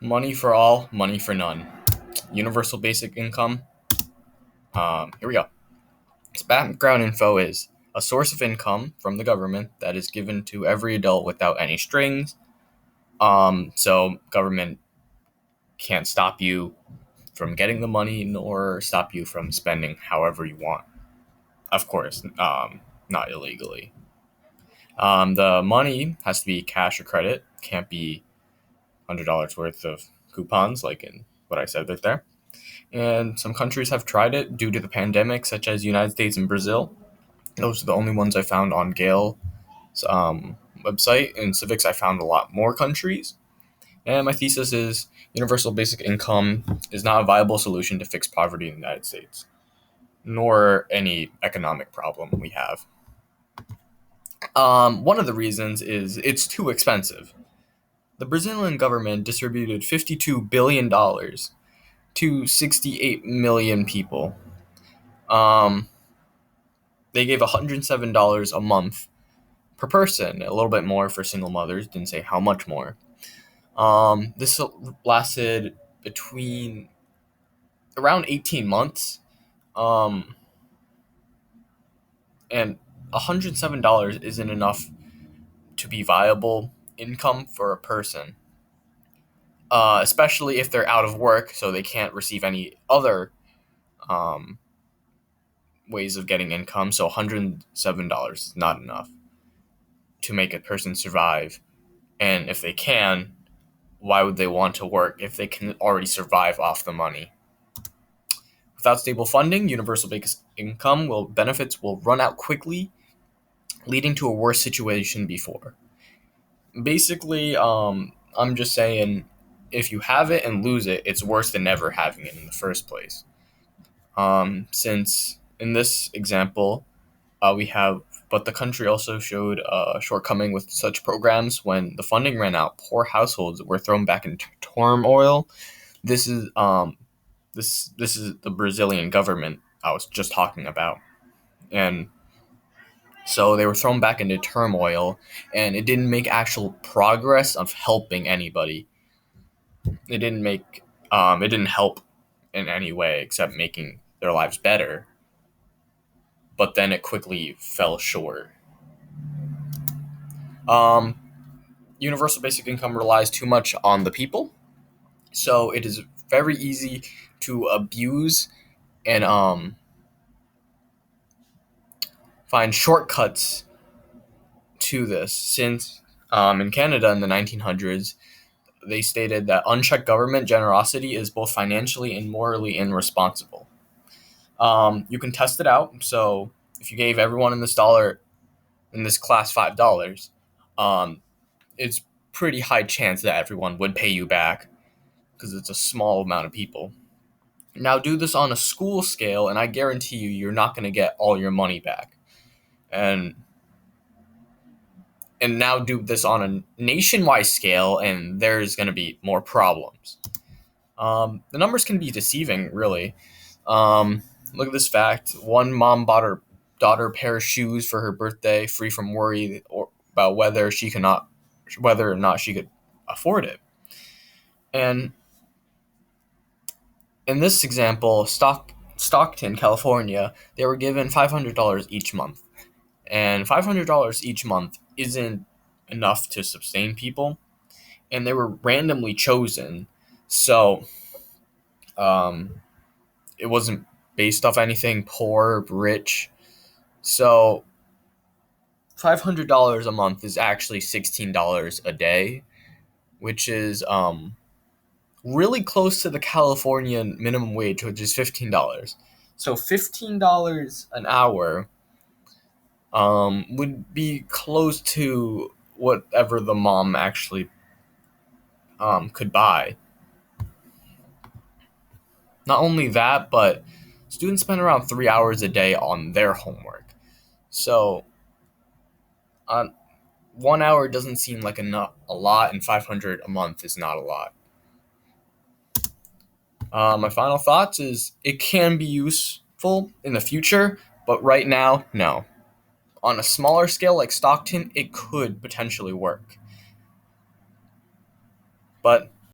Money for all, money for none. Universal basic income. Here we go. Its background info is a source of income from the government that is given to every adult without any strings. So government can't stop you from getting the money nor stop you from spending however you want. Of course, not illegally. The money has to be cash or credit. Can't be $100 worth of coupons like in what I said right there. And some countries have tried it due to the pandemic, such as United States and Brazil. Those are the only ones I found on Gale's website. In civics, I found a lot more countries. And my thesis is universal basic income is not a viable solution to fix poverty in the United States, nor any economic problem we have. One of the reasons is it's too expensive. The Brazilian government distributed $52 billion to 68 million people. They gave $107 a month per person, a little bit more for single mothers, didn't say how much more. This lasted between around 18 months. And $107 isn't enough to be viable income for a person, especially if they're out of work, so they can't receive any other um, ways of getting income. So $107 is not enough to make a person survive. And if they can, why would they want to work if they can already survive off the money? Without stable funding, universal basic income benefits will run out quickly, leading to a worse situation before. Basically, I'm just saying, if you have it and lose it, it's worse than never having it in the first place. Since in this example, we have, but the country also showed a shortcoming with such programs. When the funding ran out, poor households were thrown back into turmoil. This is this is the Brazilian government I was just talking about, and so they were thrown back into turmoil, and it didn't make actual progress of helping anybody. It didn't help in any way except making their lives better. But then it quickly fell short. Um, Universal basic income relies too much on the people, so it is very easy to abuse and find shortcuts to this. Since in Canada in the 1900s, they stated that unchecked government generosity is both financially and morally irresponsible. You can test it out. So if you gave everyone in this class $5, um, it's pretty high chance that everyone would pay you back because it's a small amount of people. Now do this on a school scale, and I guarantee you're not going to get all your money back. And now do this on a nationwide scale, and there's going to be more problems. The numbers can be deceiving, really. Look at this fact: one mom bought her daughter a pair of shoes for her birthday, free from worry about whether or not she could afford it. And in this example, Stockton, California, they were given $500 each month. And $500 each month isn't enough to sustain people. And they were randomly chosen. So it wasn't based off anything poor, rich. So $500 a month is actually $16 a day, which is really close to the Californian minimum wage, which is $15. So $15 an hour would be close to whatever the mom actually could buy. Not only that, but students spend around 3 hours a day on their homework. So 1 hour doesn't seem like a lot, and 500 a month is not a lot. My final thoughts is it can be useful in the future, but right now, no. On a smaller scale like Stockton, it could potentially work. But